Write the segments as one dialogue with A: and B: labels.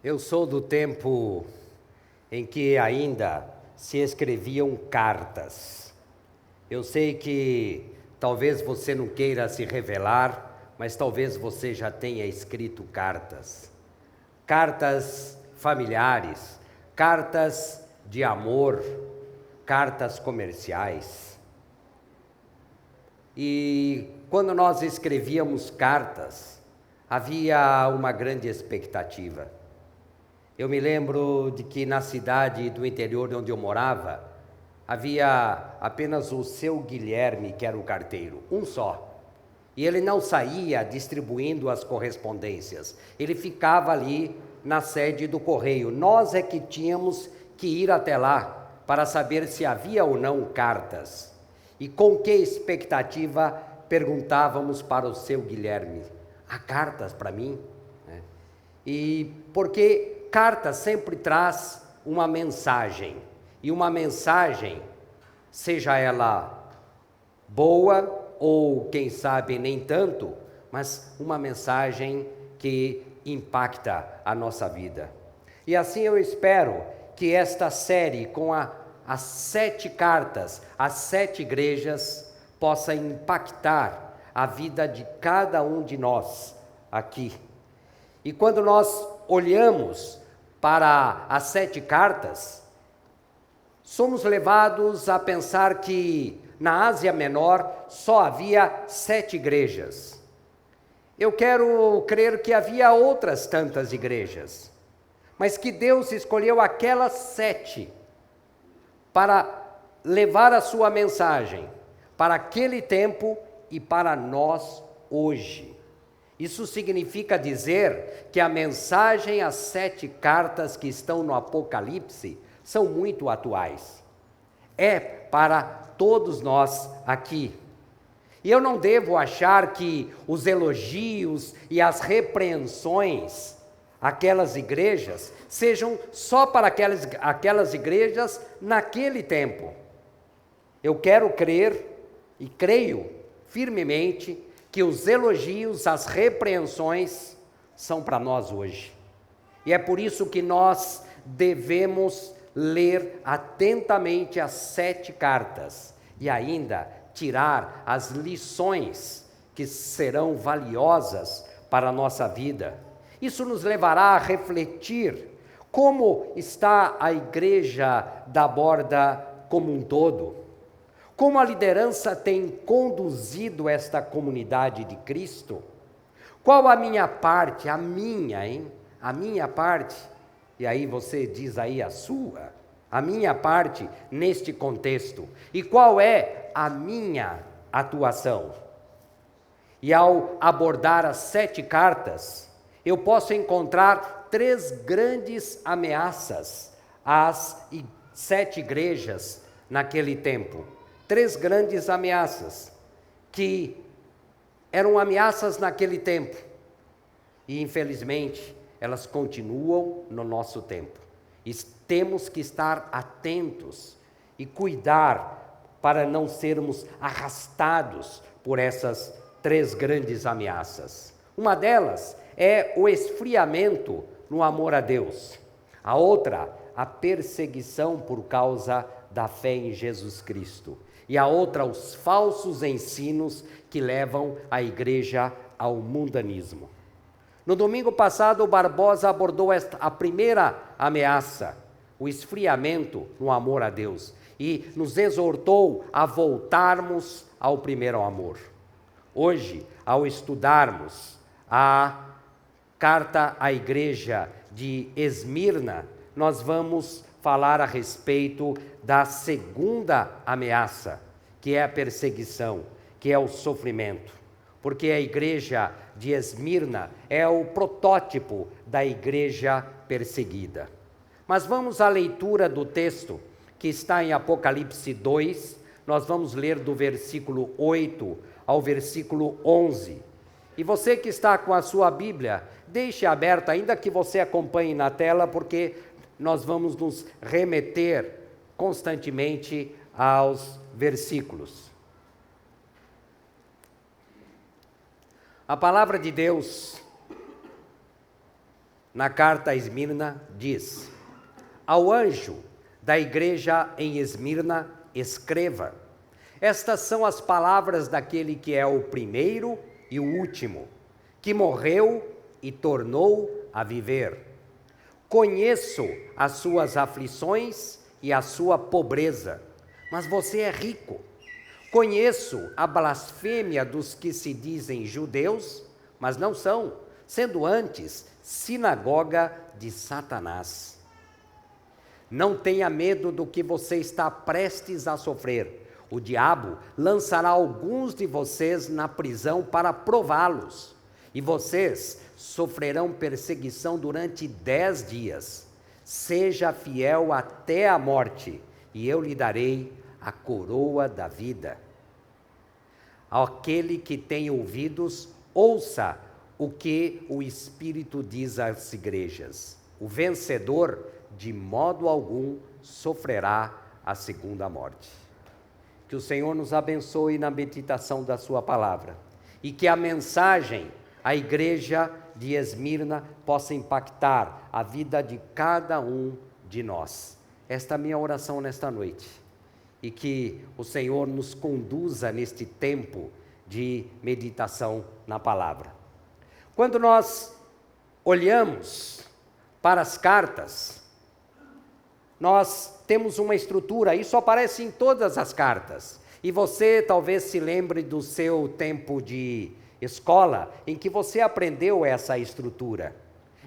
A: Eu sou do tempo em que ainda se escreviam cartas. Eu sei que talvez você não queira se revelar, mas talvez você já tenha escrito cartas. Cartas familiares, cartas de amor, cartas comerciais. E quando nós escrevíamos cartas, havia uma grande expectativa. Eu me lembro de que na cidade do interior onde eu morava, havia apenas o seu Guilherme, que era o carteiro, um só. E ele não saía distribuindo as correspondências, ele ficava ali na sede do correio. Nós é que tínhamos que ir até lá para saber se havia ou não cartas. E com que expectativa perguntávamos para o seu Guilherme: há cartas para mim? E porque carta sempre traz uma mensagem, e uma mensagem, seja ela boa ou quem sabe nem tanto, mas uma mensagem que impacta a nossa vida. E assim eu espero que esta série com as 7 cartas, as 7 igrejas, possa impactar a vida de cada um de nós aqui. E quando nós olhamos para as 7 cartas, somos levados a pensar que na Ásia Menor só havia 7 igrejas. Eu quero crer que havia outras tantas igrejas, mas que Deus escolheu aquelas 7 para levar a sua mensagem para aquele tempo e para nós hoje. Isso significa dizer que a mensagem, as 7 cartas que estão no Apocalipse, são muito atuais. É para todos nós aqui. E eu não devo achar que os elogios e as repreensões àquelas igrejas sejam só para aquelas igrejas naquele tempo. Eu quero crer e creio firmemente que os elogios, as repreensões são para nós hoje. E é por isso que nós devemos ler atentamente as 7 cartas e ainda tirar as lições que serão valiosas para a nossa vida. Isso nos levará a refletir como está a igreja da Borda como um todo. Como a liderança tem conduzido esta comunidade de Cristo? Qual a minha parte? A minha parte. E aí você diz aí a sua. A minha parte neste contexto. E qual é a minha atuação? E ao abordar as 7 cartas, eu posso encontrar 3 grandes ameaças às 7 igrejas naquele tempo. 3 grandes ameaças, que eram ameaças naquele tempo, e infelizmente elas continuam no nosso tempo. E temos que estar atentos e cuidar para não sermos arrastados por essas 3 grandes ameaças. Uma delas é o esfriamento no amor a Deus. A outra, a perseguição por causa da fé em Jesus Cristo. E a outra, os falsos ensinos que levam a igreja ao mundanismo. No domingo passado, o Barbosa abordou a primeira ameaça, o esfriamento no amor a Deus, e nos exortou a voltarmos ao primeiro amor. Hoje, ao estudarmos a carta à igreja de Esmirna, nós vamos falar a respeito da segunda ameaça, que é a perseguição, que é o sofrimento. Porque a igreja de Esmirna é o protótipo da igreja perseguida. Mas vamos à leitura do texto, que está em Apocalipse 2, nós vamos ler do versículo 8 ao versículo 11. E você que está com a sua Bíblia, deixe aberta, ainda que você acompanhe na tela, porque nós vamos nos remeter constantemente aos versículos. A palavra de Deus na carta a Esmirna, diz: ao anjo da igreja em Esmirna, escreva: estas são as palavras daquele que é o primeiro e o último, que morreu e tornou a viver. Conheço as suas aflições e a sua pobreza, mas você é rico. Conheço a blasfêmia dos que se dizem judeus, mas não são, sendo antes sinagoga de Satanás. Não tenha medo do que você está prestes a sofrer. O diabo lançará alguns de vocês na prisão para prová-los, e vocês sofrerão perseguição durante 10 dias. Seja fiel até a morte, e eu lhe darei a coroa da vida. Aquele que tem ouvidos, ouça o que o Espírito diz às igrejas. O vencedor, de modo algum, sofrerá a segunda morte. Que o Senhor nos abençoe na meditação da sua palavra, e que a mensagem à igreja de Esmirna possa impactar a vida de cada um de nós. Esta é a minha oração nesta noite, e que o Senhor nos conduza neste tempo de meditação na palavra. Quando nós olhamos para as cartas, nós temos uma estrutura, isso aparece em todas as cartas, e você talvez se lembre do seu tempo de escola, em que você aprendeu essa estrutura.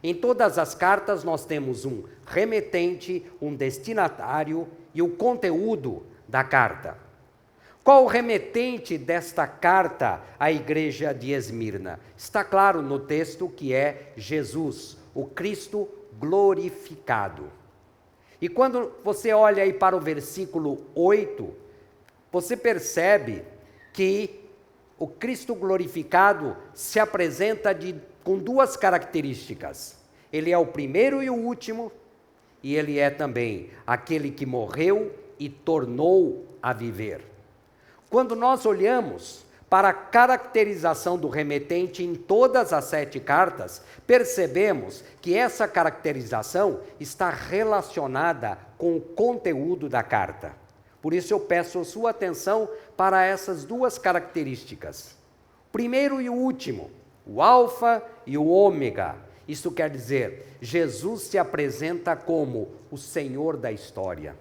A: Em todas as cartas nós temos um remetente, um destinatário e o conteúdo da carta. Qual o remetente desta carta à igreja de Esmirna? Está claro no texto que é Jesus, o Cristo glorificado. E quando você olha aí para o versículo 8, você percebe que o Cristo glorificado se apresenta com duas características. Ele é o primeiro e o último, e ele é também aquele que morreu e tornou a viver. Quando nós olhamos para a caracterização do remetente em todas as 7 cartas, percebemos que essa caracterização está relacionada com o conteúdo da carta. Por isso eu peço a sua atenção para essas duas características. Primeiro e o último, o alfa e o ômega. Isso quer dizer, Jesus se apresenta como o Senhor da história,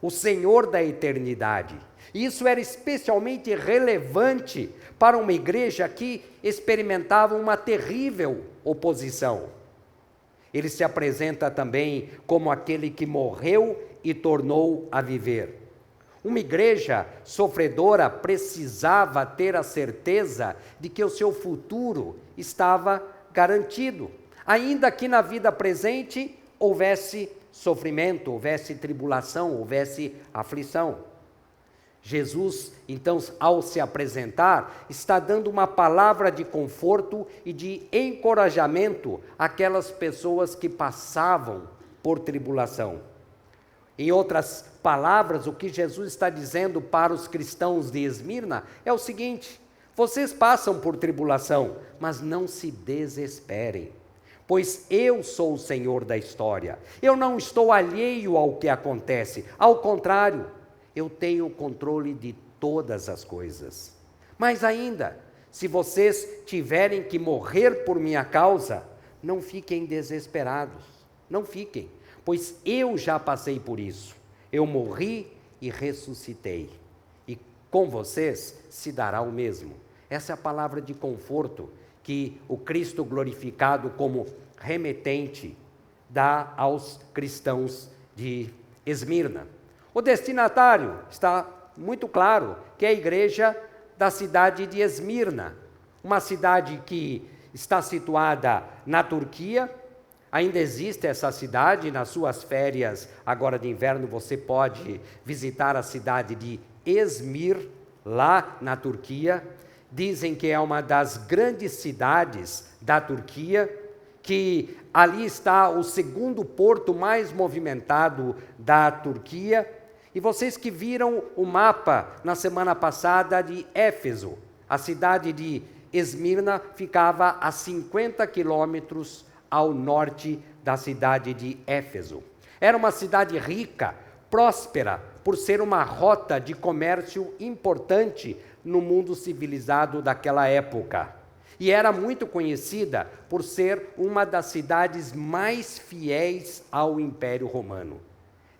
A: o Senhor da eternidade. Isso era especialmente relevante para uma igreja que experimentava uma terrível oposição. Ele se apresenta também como aquele que morreu e tornou a viver. Uma igreja sofredora precisava ter a certeza de que o seu futuro estava garantido, ainda que na vida presente houvesse sofrimento, houvesse tribulação, houvesse aflição. Jesus, então, ao se apresentar, está dando uma palavra de conforto e de encorajamento àquelas pessoas que passavam por tribulação. Em outras palavras, o que Jesus está dizendo para os cristãos de Esmirna é o seguinte: vocês passam por tribulação, mas não se desesperem, pois eu sou o Senhor da história. Eu não estou alheio ao que acontece, ao contrário, eu tenho o controle de todas as coisas. Mas ainda, se vocês tiverem que morrer por minha causa, não fiquem desesperados, não fiquem, pois eu já passei por isso. Eu morri e ressuscitei, e com vocês se dará o mesmo. Essa é a palavra de conforto que o Cristo glorificado como remetente dá aos cristãos de Esmirna. O destinatário está muito claro, que é a igreja da cidade de Esmirna, uma cidade que está situada na Turquia. Ainda existe essa cidade. Nas suas férias agora de inverno você pode visitar a cidade de Esmir, lá na Turquia. Dizem que é uma das grandes cidades da Turquia, que ali está o segundo porto mais movimentado da Turquia. E vocês que viram o mapa na semana passada de Éfeso, a cidade de Esmirna ficava a 50 quilômetros ao norte da cidade de Éfeso. Era uma cidade rica, próspera, por ser uma rota de comércio importante no mundo civilizado daquela época. E era muito conhecida por ser uma das cidades mais fiéis ao Império Romano.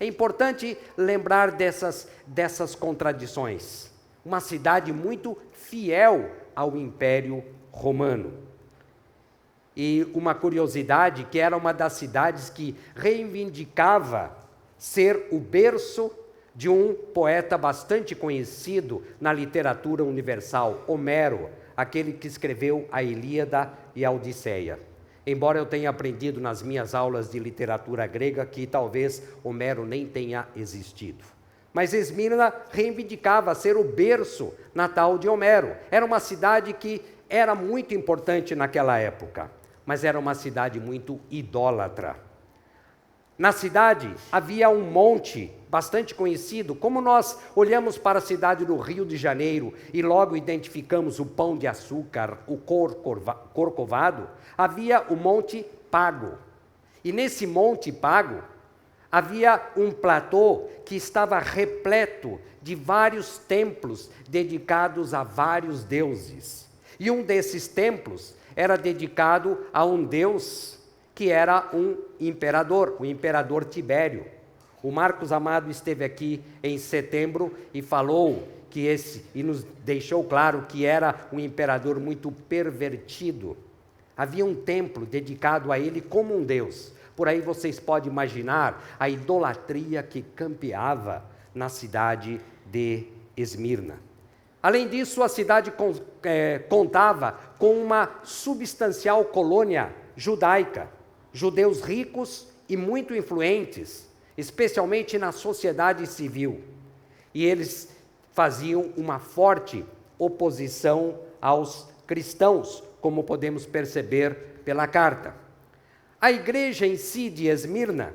A: É importante lembrar dessas contradições. Uma cidade muito fiel ao Império Romano. E uma curiosidade, que era uma das cidades que reivindicava ser o berço de um poeta bastante conhecido na literatura universal, Homero, aquele que escreveu a Ilíada e a Odisseia. Embora eu tenha aprendido nas minhas aulas de literatura grega que talvez Homero nem tenha existido. Mas Esmirna reivindicava ser o berço natal de Homero. Era uma cidade que era muito importante naquela época, mas era uma cidade muito idólatra. Na cidade havia um monte bastante conhecido. Como nós olhamos para a cidade do Rio de Janeiro e logo identificamos o Pão de Açúcar, o Corcovado, havia o Monte Pago. E nesse Monte Pago havia um platô que estava repleto de vários templos dedicados a vários deuses. E um desses templos era dedicado a um deus que era um imperador, o imperador Tibério. O Marcos Amado esteve aqui em setembro e falou e nos deixou claro que era um imperador muito pervertido. Havia um templo dedicado a ele como um deus. Por aí vocês podem imaginar a idolatria que campeava na cidade de Esmirna. Além disso, a cidade contava com uma substancial colônia judaica, judeus ricos e muito influentes, especialmente na sociedade civil. E eles faziam uma forte oposição aos cristãos, como podemos perceber pela carta. A igreja em si de Esmirna,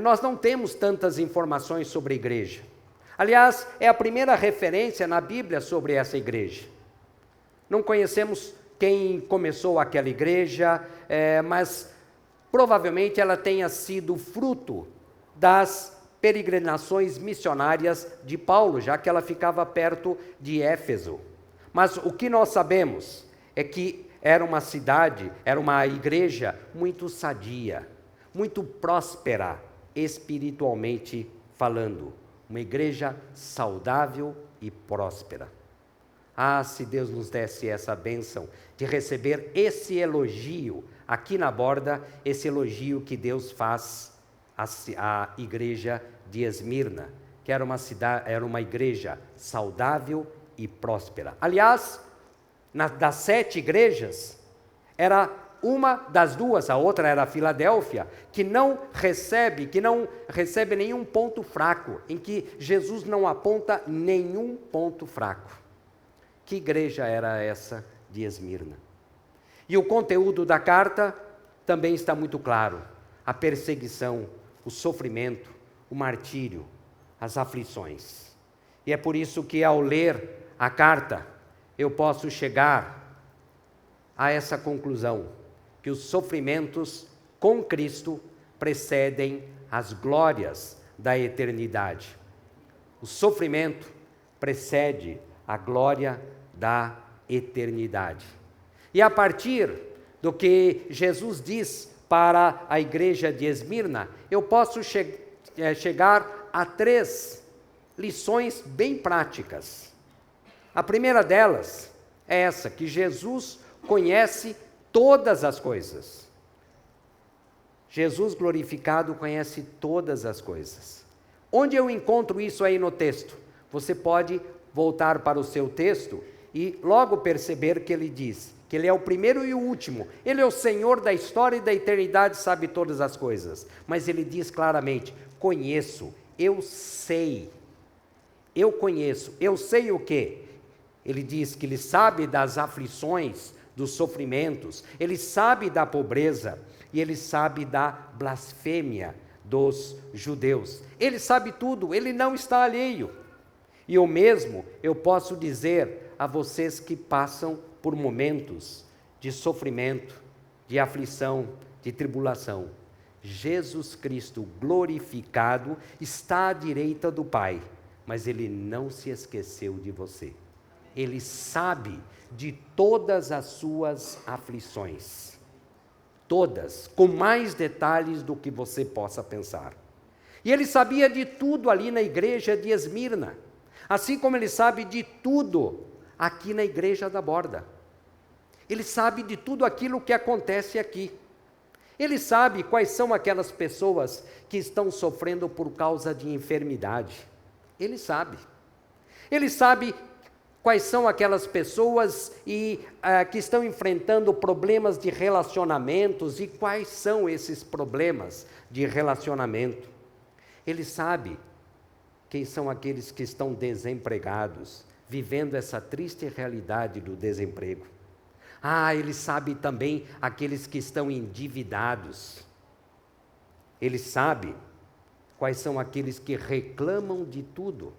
A: nós não temos tantas informações sobre a igreja. Aliás, é a primeira referência na Bíblia sobre essa igreja. Não conhecemos quem começou aquela igreja, mas provavelmente ela tenha sido fruto das peregrinações missionárias de Paulo, já que ela ficava perto de Éfeso. Mas o que nós sabemos é que era uma cidade, era uma igreja muito sadia, muito próspera, espiritualmente falando. Uma igreja saudável e próspera. Ah, se Deus nos desse essa bênção de receber esse elogio aqui na borda, esse elogio que Deus faz à igreja de Esmirna, que era uma igreja saudável e próspera. Aliás, das 7 igrejas, era uma das duas, a outra era a Filadélfia, que não recebe nenhum ponto fraco, em que Jesus não aponta nenhum ponto fraco. Que igreja era essa de Esmirna? E o conteúdo da carta também está muito claro: a perseguição, o sofrimento, o martírio, as aflições. E é por isso que ao ler a carta, eu posso chegar a essa conclusão, que os sofrimentos com Cristo precedem as glórias da eternidade. O sofrimento precede a glória da eternidade. E a partir do que Jesus diz para a igreja de Esmirna, eu posso chegar a 3 lições bem práticas. A primeira delas é essa, que Jesus conhece todas as coisas. Jesus glorificado conhece todas as coisas. Onde eu encontro isso aí no texto? Você pode voltar para o seu texto e logo perceber que ele diz que ele é o primeiro e o último. Ele é o Senhor da história e da eternidade, sabe todas as coisas. Mas ele diz claramente: conheço, eu sei. Eu conheço, eu sei o quê? Ele diz que ele sabe das aflições, dos sofrimentos, ele sabe da pobreza e ele sabe da blasfêmia dos judeus. Ele sabe tudo, ele não está alheio. E o mesmo eu posso dizer a vocês que passam por momentos de sofrimento, de aflição, de tribulação, Jesus Cristo glorificado está à direita do Pai, mas Ele não se esqueceu de você. Ele sabe de todas as suas aflições, todas, com mais detalhes do que você possa pensar. E Ele sabia de tudo ali na igreja de Esmirna, assim como Ele sabe de tudo aqui na igreja da Borda. Ele sabe de tudo aquilo que acontece aqui. Ele sabe quais são aquelas pessoas que estão sofrendo por causa de enfermidade. Ele sabe. Ele sabe quais são aquelas pessoas que estão enfrentando problemas de relacionamentos e quais são esses problemas de relacionamento. Ele sabe quem são aqueles que estão desempregados, vivendo essa triste realidade do desemprego. Ele sabe também aqueles que estão endividados. Ele sabe quais são aqueles que reclamam de tudo.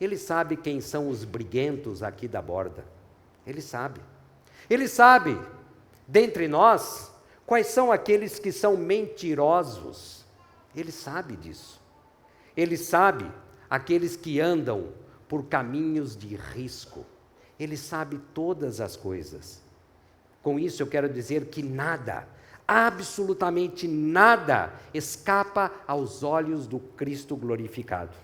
A: Ele sabe quem são os briguentos aqui da Borda. Ele sabe. Ele sabe, dentre nós, quais são aqueles que são mentirosos. Ele sabe disso. Ele sabe aqueles que andam por caminhos de risco. Ele sabe todas as coisas. Com isso eu quero dizer que nada, absolutamente nada, escapa aos olhos do Cristo glorificado.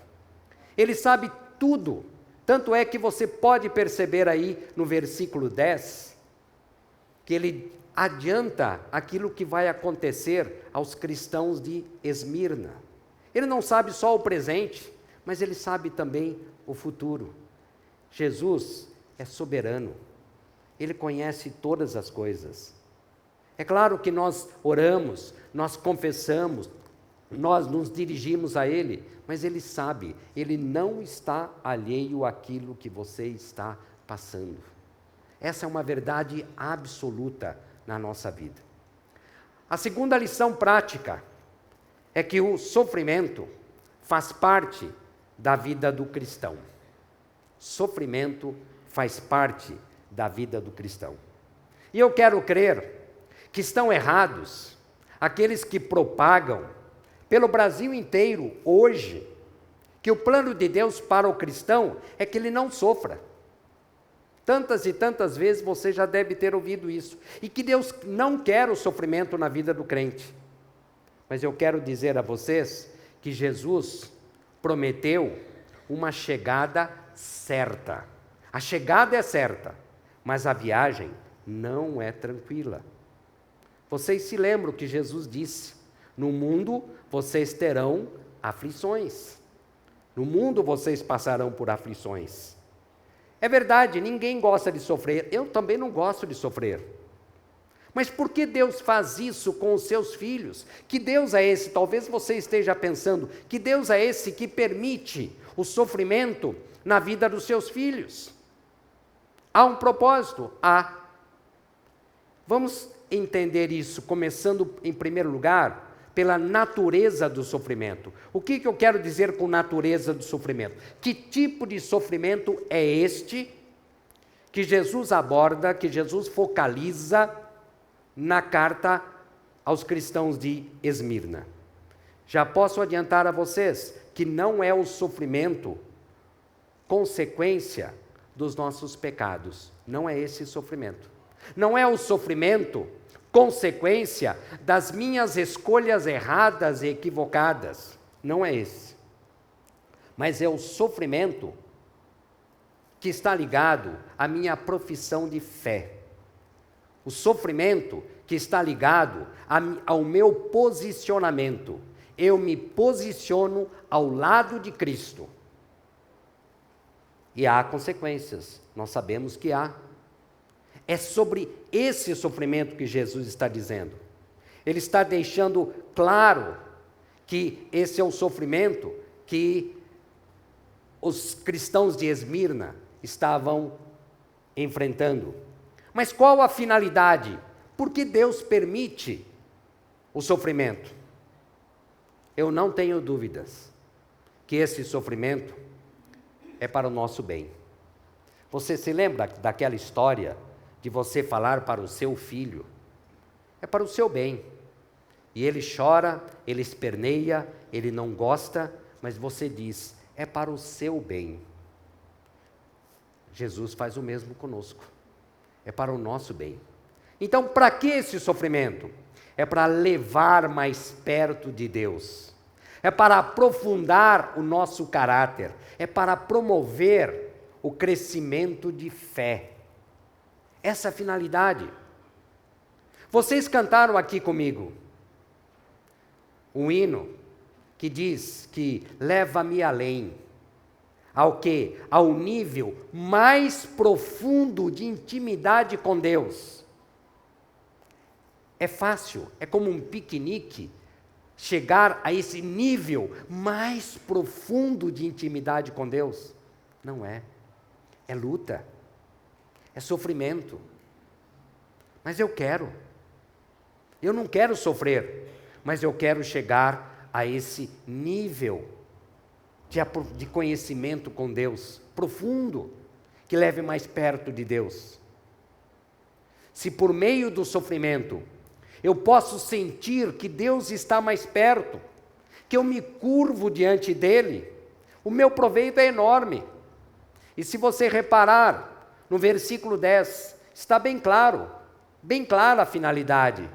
A: Ele sabe tudo. Tanto é que você pode perceber aí no versículo 10, que ele adianta aquilo que vai acontecer aos cristãos de Esmirna. Ele não sabe só o presente, mas ele sabe também o futuro. Jesus é soberano, Ele conhece todas as coisas. É claro que nós oramos, nós confessamos, nós nos dirigimos a Ele, mas Ele sabe, Ele não está alheio àquilo que você está passando. Essa é uma verdade absoluta na nossa vida. A segunda lição prática é que o sofrimento faz parte da vida do cristão. Sofrimento faz parte da vida do cristão. E eu quero crer que estão errados aqueles que propagam pelo Brasil inteiro hoje que o plano de Deus para o cristão é que ele não sofra. Tantas e tantas vezes você já deve ter ouvido isso. E que Deus não quer o sofrimento na vida do crente. Mas eu quero dizer a vocês que Jesus prometeu uma chegada certa. A chegada é certa, mas a viagem não é tranquila. Vocês se lembram que Jesus disse: no mundo vocês terão aflições. No mundo vocês passarão por aflições. É verdade, ninguém gosta de sofrer. Eu também não gosto de sofrer. Mas por que Deus faz isso com os seus filhos? Que Deus é esse? Talvez você esteja pensando, que Deus é esse que permite o sofrimento na vida dos seus filhos? Há um propósito? Há. Vamos entender isso, começando em primeiro lugar, pela natureza do sofrimento. O que eu quero dizer com natureza do sofrimento? Que tipo de sofrimento é este que Jesus aborda, que Jesus focaliza na carta aos cristãos de Esmirna? Já posso adiantar a vocês que não é o sofrimento consequência dos nossos pecados. Não é esse sofrimento. Não é o sofrimento consequência das minhas escolhas erradas e equivocadas. Não é esse. Mas é o sofrimento que está ligado à minha profissão de fé. O sofrimento que está ligado ao meu posicionamento. Eu me posiciono ao lado de Cristo. E há consequências, nós sabemos que há. É sobre esse sofrimento que Jesus está dizendo. Ele está deixando claro que esse é o sofrimento que os cristãos de Esmirna estavam enfrentando. Mas qual a finalidade? Por que Deus permite o sofrimento? Eu não tenho dúvidas que esse sofrimento é para o nosso bem. Você se lembra daquela história de você falar para o seu filho: é para o seu bem. E ele chora, ele esperneia, ele não gosta, mas você diz, é para o seu bem. Jesus faz o mesmo conosco, é para o nosso bem. Então, para que esse sofrimento? É para levar mais perto de Deus, é para aprofundar o nosso caráter, é para promover o crescimento de fé. Essa é a finalidade. Vocês cantaram aqui comigo um hino que diz que leva-me além. Ao quê? Ao nível mais profundo de intimidade com Deus. É fácil, é como um piquenique, chegar a esse nível mais profundo de intimidade com Deus? Não é. É luta, é sofrimento. Mas eu quero. Eu não quero sofrer, mas eu quero chegar a esse nível de conhecimento com Deus, profundo, que leve mais perto de Deus. Se por meio do sofrimento eu posso sentir que Deus está mais perto, que eu me curvo diante dele, o meu proveito é enorme. E se você reparar, no versículo 10, está bem clara a finalidade,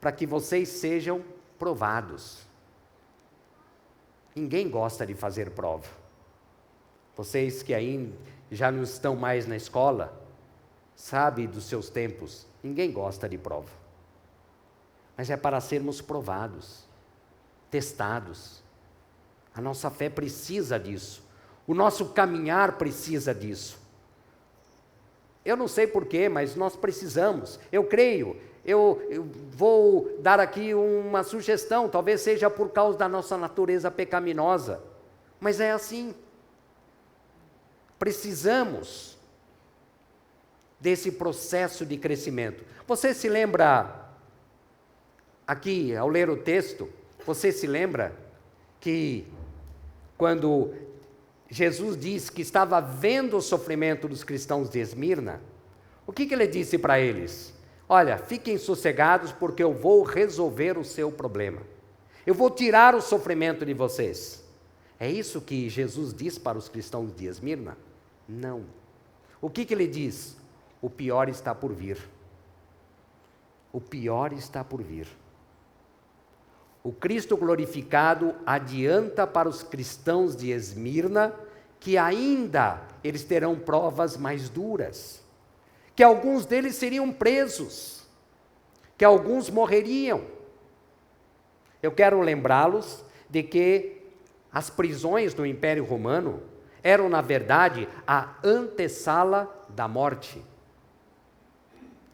A: para que vocês sejam provados. Ninguém gosta de fazer prova. Vocês que ainda já não estão mais na escola, sabem dos seus tempos, ninguém gosta de prova. Mas é para sermos provados, testados. A nossa fé precisa disso. O nosso caminhar precisa disso. Eu não sei porquê, mas nós precisamos. Eu creio. Eu vou dar aqui uma sugestão, talvez seja por causa da nossa natureza pecaminosa, mas é assim. Precisamos desse processo de crescimento. Você se lembra, aqui ao ler o texto, você se lembra que quando Jesus disse que estava vendo o sofrimento dos cristãos de Esmirna, o que ele disse para eles? Olha, fiquem sossegados porque eu vou resolver o seu problema. Eu vou tirar o sofrimento de vocês. É isso que Jesus diz para os cristãos de Esmirna? Não. O que ele diz? O pior está por vir. O pior está por vir. O Cristo glorificado adianta para os cristãos de Esmirna que ainda eles terão provas mais duras, que alguns deles seriam presos, que alguns morreriam. Eu quero lembrá-los de que as prisões do Império Romano eram, na verdade, a antessala da morte.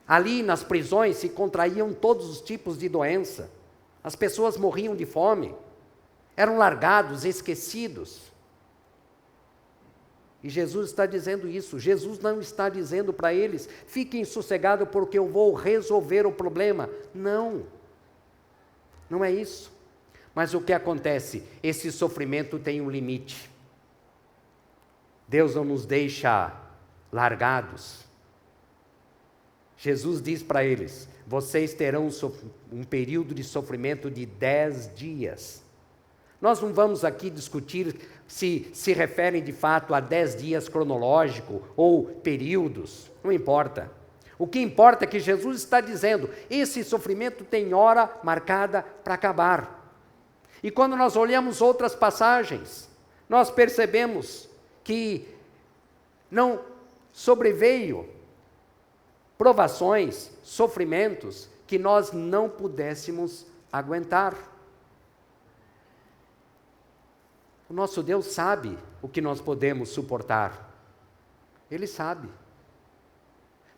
A: Ali nas prisões se contraíam todos os tipos de doença, as pessoas morriam de fome, eram largados, esquecidos. E Jesus está dizendo isso. Jesus não está dizendo para eles, fiquem sossegados porque eu vou resolver o problema. Não, não é isso. Mas o que acontece? Esse sofrimento tem um limite. Deus não nos deixa largados. Jesus diz para eles, vocês terão um período de sofrimento de 10 dias. Nós não vamos aqui discutir se referem de fato a 10 dias cronológico ou períodos, não importa. O que importa é que Jesus está dizendo, esse sofrimento tem hora marcada para acabar. E quando nós olhamos outras passagens, nós percebemos que não sobreveio provações, sofrimentos que nós não pudéssemos aguentar. O nosso Deus sabe o que nós podemos suportar. Ele sabe.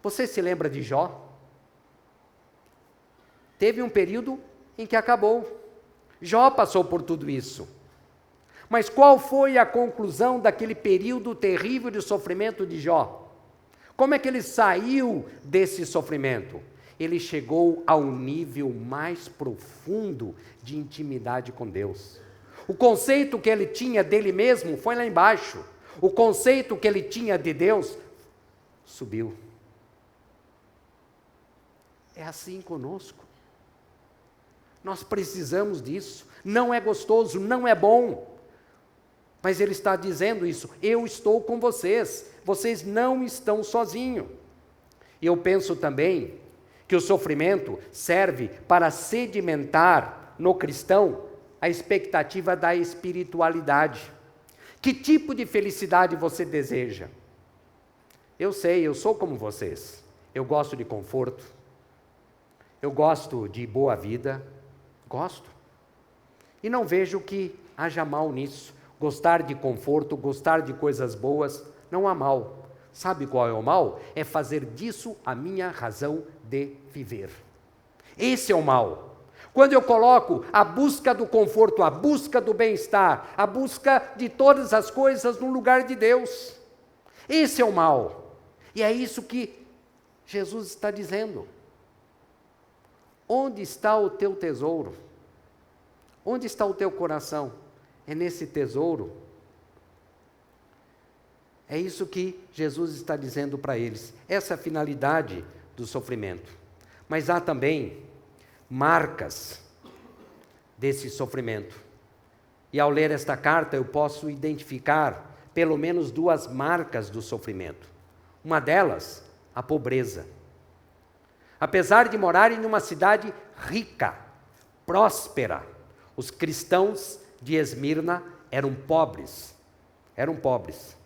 A: Você se lembra de Jó? Teve um período em que acabou. Jó passou por tudo isso. Mas qual foi a conclusão daquele período terrível de sofrimento de Jó? Como é que ele saiu desse sofrimento? Ele chegou ao nível mais profundo de intimidade com Deus. O conceito que ele tinha dele mesmo foi lá embaixo. O conceito que ele tinha de Deus subiu. É assim conosco. Nós precisamos disso. Não é gostoso, não é bom. Mas ele está dizendo isso: eu estou com vocês. Vocês não estão sozinhos. E eu penso também que o sofrimento serve para sedimentar no cristão a expectativa da espiritualidade. Que tipo de felicidade você deseja? Eu sei, eu sou como vocês. Eu gosto de conforto. Eu gosto de boa vida. Gosto. E não vejo que haja mal nisso. Gostar de conforto, gostar de coisas boas, não há mal. Sabe qual é o mal? É fazer disso a minha razão de viver. Esse é o mal. Quando eu coloco a busca do conforto, a busca do bem-estar, a busca de todas as coisas no lugar de Deus. Esse é o mal. E é isso que Jesus está dizendo. Onde está o teu tesouro? Onde está o teu coração? É nesse tesouro. É isso que Jesus está dizendo para eles. Essa é a finalidade do sofrimento. Mas há também marcas desse sofrimento. E ao ler esta carta eu posso identificar pelo menos 2 marcas do sofrimento. Uma delas, a pobreza. Apesar de morarem numa cidade rica, próspera, os cristãos de Esmirna eram pobres. Eram pobres.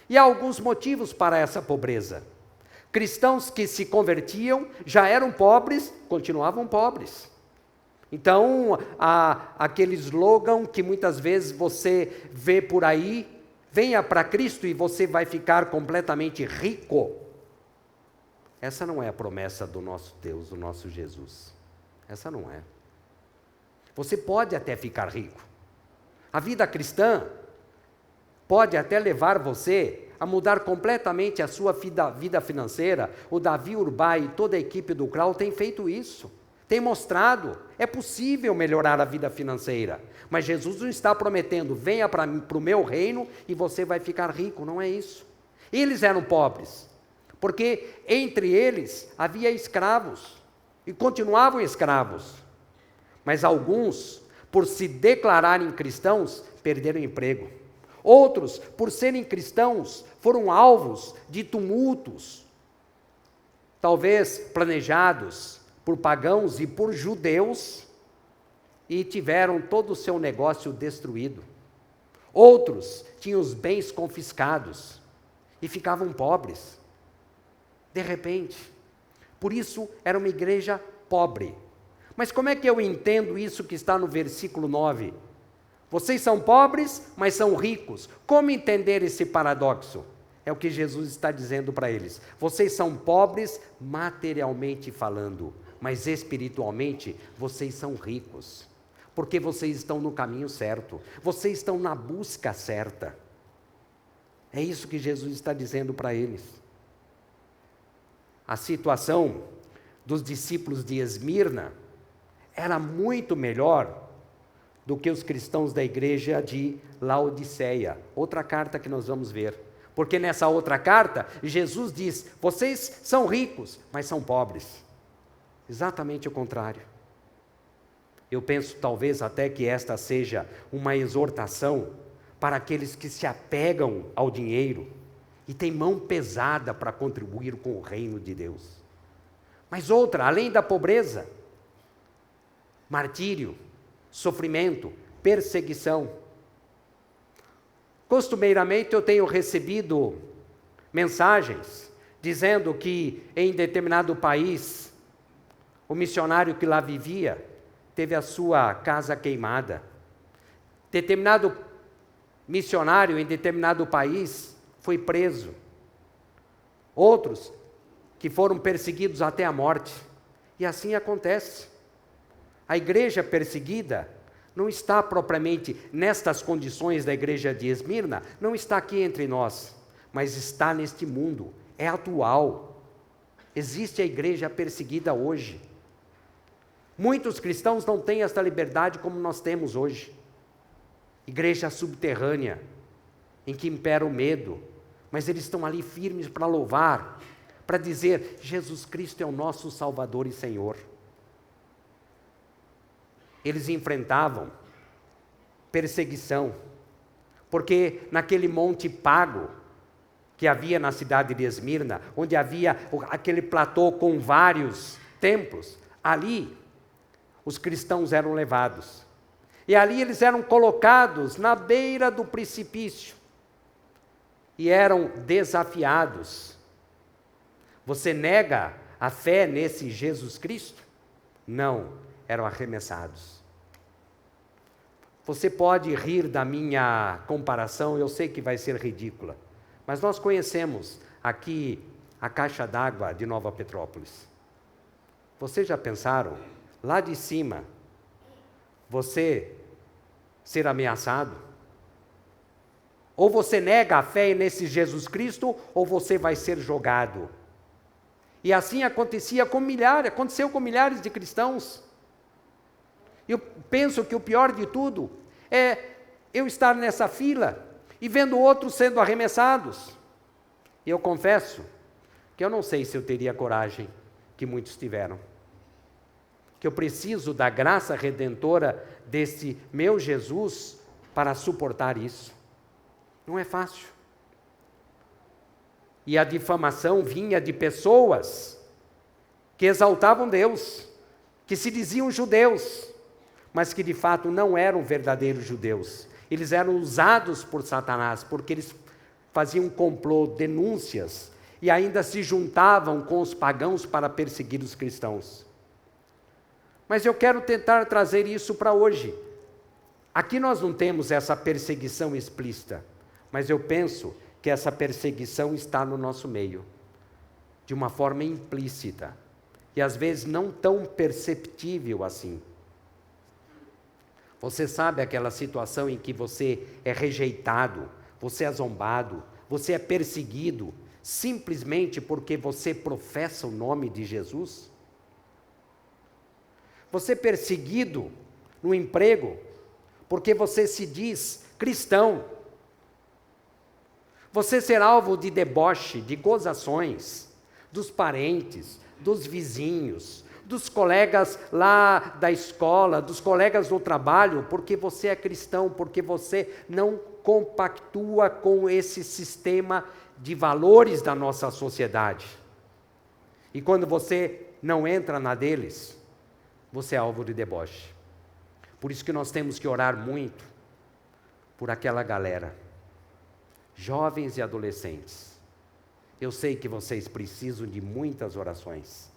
A: E há alguns motivos para essa pobreza. Cristãos que se convertiam já eram pobres, continuavam pobres. Então, aquele slogan que muitas vezes você vê por aí, venha para Cristo e você vai ficar completamente rico. Essa não é a promessa do nosso Deus, do nosso Jesus. Essa não é. Você pode até ficar rico. A vida cristã pode até levar você a mudar completamente a sua vida financeira. O Davi Urbay e toda a equipe do CRAU tem feito isso. Tem mostrado, é possível melhorar a vida financeira. Mas Jesus não está prometendo, venha para o meu reino e você vai ficar rico, não é isso. Eles eram pobres, porque entre eles havia escravos, e continuavam escravos. Mas alguns, por se declararem cristãos, perderam o emprego. Outros, por serem cristãos, foram alvos de tumultos, talvez planejados por pagãos e por judeus, e tiveram todo o seu negócio destruído. Outros tinham os bens confiscados e ficavam pobres. De repente. Por isso, era uma igreja pobre. Mas como é que eu entendo isso que está no versículo 9? Vocês são pobres, mas são ricos. Como entender esse paradoxo? É o que Jesus está dizendo para eles. Vocês são pobres materialmente falando, mas espiritualmente vocês são ricos. Porque vocês estão no caminho certo. Vocês estão na busca certa. É isso que Jesus está dizendo para eles. A situação dos discípulos de Esmirna era muito melhor do que os cristãos da igreja de Laodiceia. Outra carta que nós vamos ver. Porque nessa outra carta, Jesus diz, vocês são ricos, mas são pobres. Exatamente o contrário. Eu penso talvez até que esta seja uma exortação para aqueles que se apegam ao dinheiro e têm mão pesada para contribuir com o reino de Deus. Mas outra, além da pobreza, martírio, sofrimento, perseguição. Costumeiramente eu tenho recebido mensagens dizendo que em determinado país, o missionário que lá vivia teve a sua casa queimada. Determinado missionário em determinado país foi preso. Outros que foram perseguidos até a morte. E assim acontece. A igreja perseguida não está propriamente nestas condições da igreja de Esmirna, não está aqui entre nós, mas está neste mundo, é atual. Existe a igreja perseguida hoje. Muitos cristãos não têm esta liberdade como nós temos hoje. Igreja subterrânea, em que impera o medo, mas eles estão ali firmes para louvar, para dizer: Jesus Cristo é o nosso Salvador e Senhor. Eles enfrentavam perseguição, porque naquele monte pago que havia na cidade de Esmirna, onde havia aquele platô com vários templos, ali os cristãos eram levados. E ali eles eram colocados na beira do precipício e eram desafiados. Você nega a fé nesse Jesus Cristo? Não, eram arremessados. Você pode rir da minha comparação, eu sei que vai ser ridícula, mas nós conhecemos aqui a caixa d'água de Nova Petrópolis. Vocês já pensaram, lá de cima, você ser ameaçado? Ou você nega a fé nesse Jesus Cristo, ou você vai ser jogado. E assim aconteceu com milhares de cristãos. Eu penso que o pior de tudo é eu estar nessa fila e vendo outros sendo arremessados. E eu confesso que eu não sei se eu teria a coragem que muitos tiveram. Que eu preciso da graça redentora desse meu Jesus para suportar isso. Não é fácil. E a difamação vinha de pessoas que exaltavam Deus, que se diziam judeus, mas que de fato não eram verdadeiros judeus. Eles eram usados por Satanás, porque eles faziam complô, denúncias, e ainda se juntavam com os pagãos para perseguir os cristãos. Mas eu quero tentar trazer isso para hoje. Aqui nós não temos essa perseguição explícita, mas eu penso que essa perseguição está no nosso meio, de uma forma implícita, e às vezes não tão perceptível assim. Você sabe aquela situação em que você é rejeitado, você é zombado, você é perseguido, simplesmente porque você professa o nome de Jesus? Você é perseguido no emprego, porque você se diz cristão. Você ser alvo de deboche, de gozações, dos parentes, dos vizinhos, dos colegas lá da escola, dos colegas do trabalho, porque você é cristão, porque você não compactua com esse sistema de valores da nossa sociedade. E quando você não entra na deles, você é alvo de deboche. Por isso que nós temos que orar muito por aquela galera, jovens e adolescentes. Eu sei que vocês precisam de muitas orações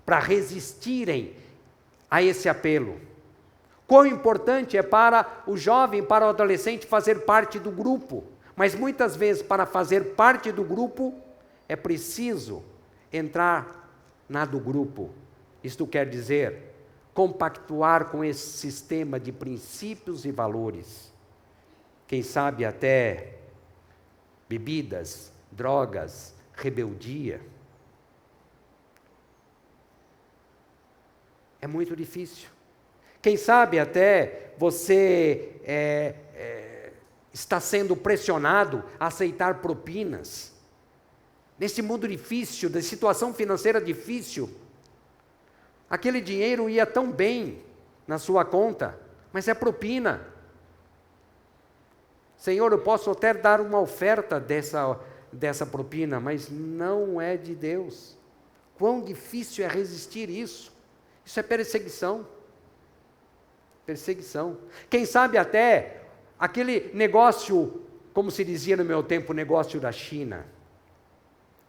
A: para resistirem a esse apelo. Quão importante é para o jovem, para o adolescente fazer parte do grupo, mas muitas vezes para fazer parte do grupo é preciso entrar na do grupo. Isto quer dizer, compactuar com esse sistema de princípios e valores. Quem sabe até bebidas, drogas, rebeldia. É muito difícil. Quem sabe até você está sendo pressionado a aceitar propinas. Nesse mundo difícil, de situação financeira difícil, aquele dinheiro ia tão bem na sua conta, mas é propina. Senhor, eu posso até dar uma oferta dessa propina, mas não é de Deus. Quão difícil é resistir isso? Isso é perseguição. Perseguição. Quem sabe até aquele negócio, como se dizia no meu tempo, negócio da China.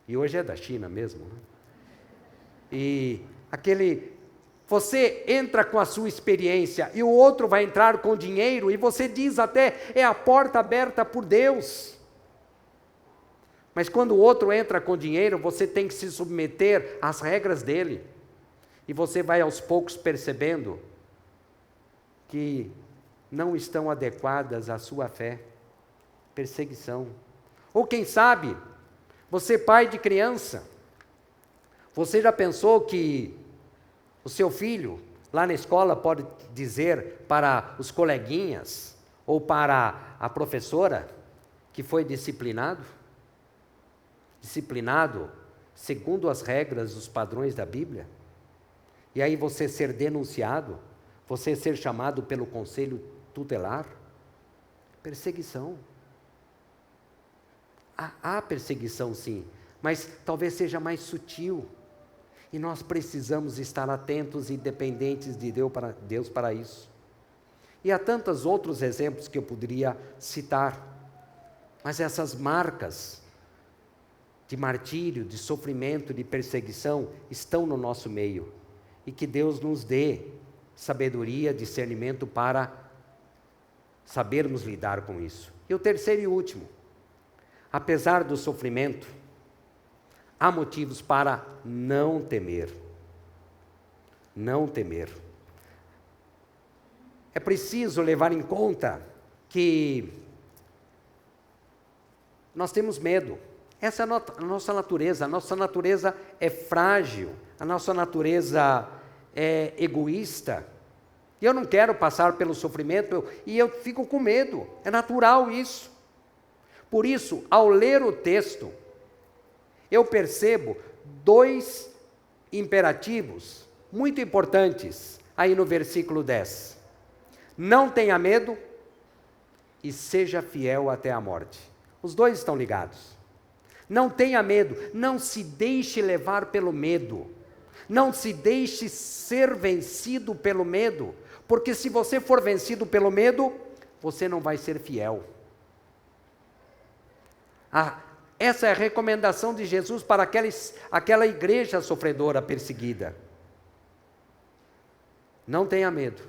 A: E hoje é da China mesmo, né? E você entra com a sua experiência e o outro vai entrar com dinheiro e você diz até, é a porta aberta por Deus. Mas quando o outro entra com dinheiro, você tem que se submeter às regras dele. E você vai aos poucos percebendo que não estão adequadas à sua fé. Perseguição. Ou quem sabe, você pai de criança, você já pensou que o seu filho, lá na escola, pode dizer para os coleguinhas, ou para a professora, que foi disciplinado? Disciplinado segundo as regras, os padrões da Bíblia? E aí você ser denunciado, você ser chamado pelo conselho tutelar? Perseguição. Há perseguição sim, mas talvez seja mais sutil. E nós precisamos estar atentos e dependentes de Deus para isso. E há tantos outros exemplos que eu poderia citar, mas essas marcas de martírio, de sofrimento, de perseguição estão no nosso meio. E que Deus nos dê sabedoria, discernimento para sabermos lidar com isso. E o terceiro e último, apesar do sofrimento, há motivos para não temer. Não temer. É preciso levar em conta que nós temos medo. Essa é a nossa natureza. A nossa natureza é frágil. A nossa natureza é egoísta. E eu não quero passar pelo sofrimento e eu fico com medo. É natural isso. Por isso, ao ler o texto, eu percebo 2 imperativos muito importantes aí no versículo 10. Não tenha medo e seja fiel até a morte. Os 2 estão ligados. Não tenha medo, não se deixe levar pelo medo. Não se deixe ser vencido pelo medo, porque se você for vencido pelo medo, você não vai ser fiel. Essa é a recomendação de Jesus para aquela igreja sofredora, perseguida. Não tenha medo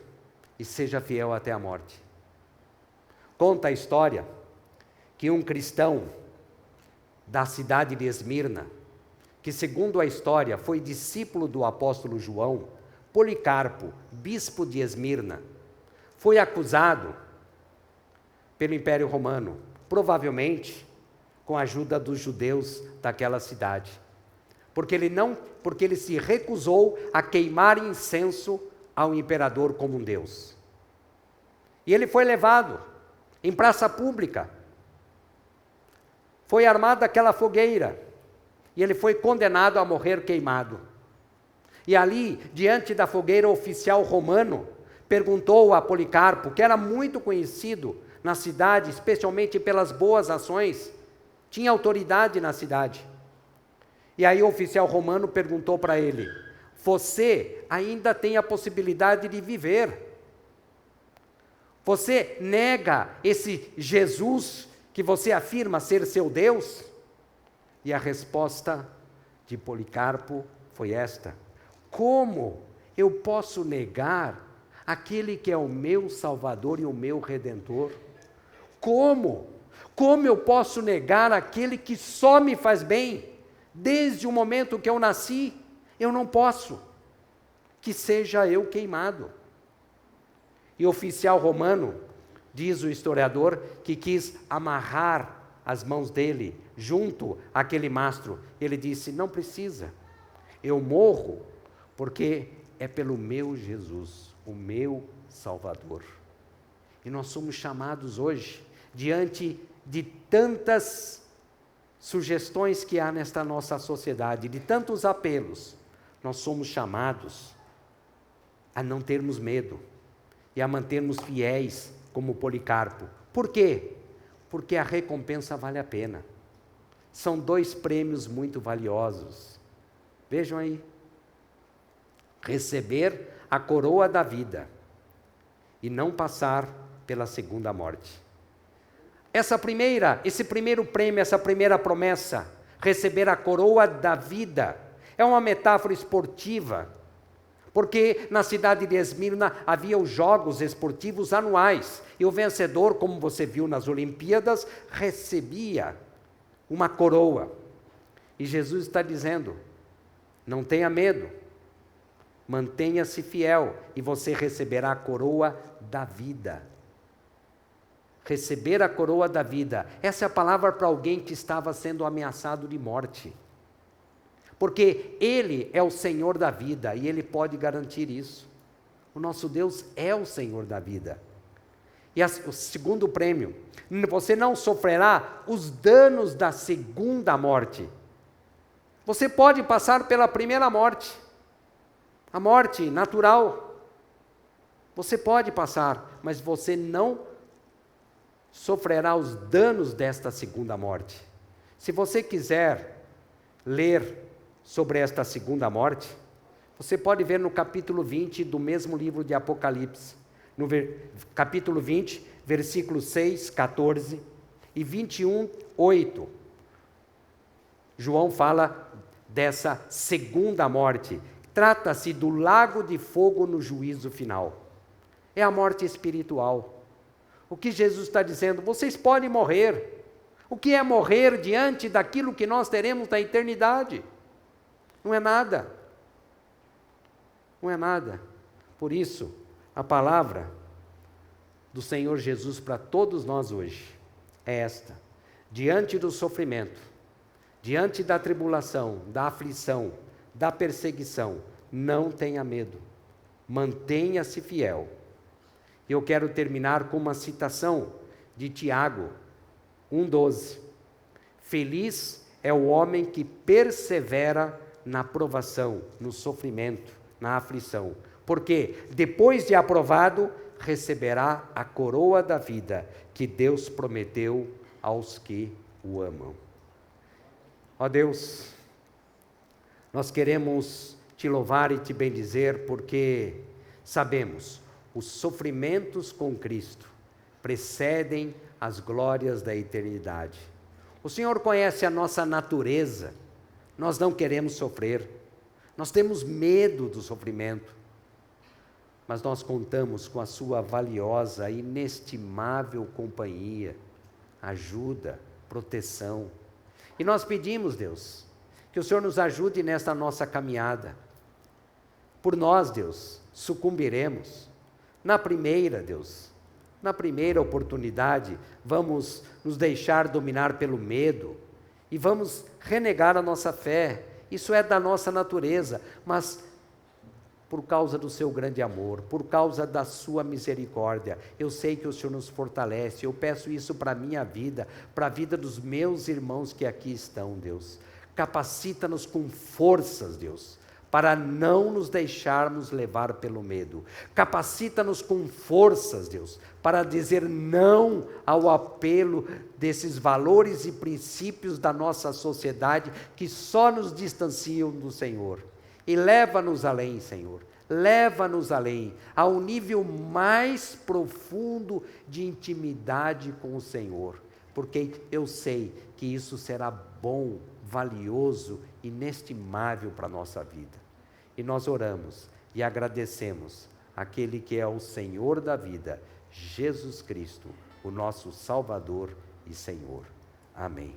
A: e seja fiel até a morte. Conta a história que um cristão da cidade de Esmirna, que segundo a história foi discípulo do apóstolo João, Policarpo, bispo de Esmirna, foi acusado pelo Império Romano, provavelmente com a ajuda dos judeus daquela cidade, porque ele se recusou a queimar incenso ao imperador como um deus. E ele foi levado em praça pública, foi armada aquela fogueira, e ele foi condenado a morrer queimado. E ali, diante da fogueira, o oficial romano perguntou a Policarpo, que era muito conhecido na cidade, especialmente pelas boas ações, tinha autoridade na cidade. E aí o oficial romano perguntou para ele: você ainda tem a possibilidade de viver? Você nega esse Jesus que você afirma ser seu Deus? E a resposta de Policarpo foi esta: como eu posso negar aquele que é o meu Salvador e o meu Redentor? Como? Como eu posso negar aquele que só me faz bem? Desde o momento que eu nasci, eu não posso. Que seja eu queimado. E o oficial romano, diz o historiador, que quis amarrar as mãos dele junto àquele mastro. Ele disse: não precisa, eu morro porque é pelo meu Jesus, o meu Salvador. E nós somos chamados hoje, diante de tantas sugestões que há nesta nossa sociedade, de tantos apelos, nós somos chamados a não termos medo e a mantermos fiéis como Policarpo. Por quê? Porque a recompensa vale a pena. São 2 prêmios muito valiosos. Vejam aí: receber a coroa da vida e não passar pela segunda morte. Esse primeiro prêmio, essa primeira promessa, receber a coroa da vida, é uma metáfora esportiva, porque na cidade de Esmirna havia os jogos esportivos anuais, e o vencedor, como você viu nas Olimpíadas, recebia uma coroa. E Jesus está dizendo: não tenha medo, mantenha-se fiel, e você receberá a coroa da vida. Receber a coroa da vida, essa é a palavra para alguém que estava sendo ameaçado de morte. Porque Ele é o Senhor da vida, e Ele pode garantir isso. O nosso Deus é o Senhor da vida. E o segundo prêmio: você não sofrerá os danos da segunda morte. Você pode passar pela primeira morte, a morte natural. Você pode passar, mas você não sofrerá os danos desta segunda morte. Se você quiser ler sobre esta segunda morte, você pode ver no capítulo 20 do mesmo livro de Apocalipse, no capítulo 20, versículos 6, 14 e 21, 8. João fala dessa segunda morte. Trata-se do lago de fogo no juízo final. É a morte espiritual. O que Jesus está dizendo? Vocês podem morrer. O que é morrer diante daquilo que nós teremos na eternidade? Não é nada. Não é nada. Por isso, a palavra do Senhor Jesus para todos nós hoje é esta: diante do sofrimento, diante da tribulação, da aflição, da perseguição, não tenha medo, mantenha-se fiel. Eu quero terminar com uma citação de Tiago 1,12. Feliz é o homem que persevera na provação, no sofrimento, na aflição, porque depois de aprovado, receberá a coroa da vida que Deus prometeu aos que o amam. Ó Deus, nós queremos te louvar e te bendizer, porque sabemos, os sofrimentos com Cristo precedem as glórias da eternidade. O Senhor conhece a nossa natureza, nós não queremos sofrer, nós temos medo do sofrimento, mas nós contamos com a sua valiosa, inestimável companhia, ajuda, proteção. E nós pedimos, Deus, que o Senhor nos ajude nesta nossa caminhada. Por nós, Deus, sucumbiremos. Na primeira, Deus, na primeira oportunidade, vamos nos deixar dominar pelo medo e vamos renegar a nossa fé. Isso é da nossa natureza, mas por causa do seu grande amor, por causa da sua misericórdia, eu sei que o Senhor nos fortalece. Eu peço isso para a minha vida, para a vida dos meus irmãos que aqui estão, Deus. Capacita-nos com forças, Deus, para não nos deixarmos levar pelo medo. Capacita-nos com forças, Deus, para dizer não ao apelo desses valores e princípios da nossa sociedade que só nos distanciam do Senhor. E leva-nos além, Senhor, leva-nos além, ao nível mais profundo de intimidade com o Senhor, porque eu sei que isso será bom, valioso, inestimável para a nossa vida. E nós oramos e agradecemos aquele que é o Senhor da vida, Jesus Cristo, o nosso Salvador e Senhor. Amém.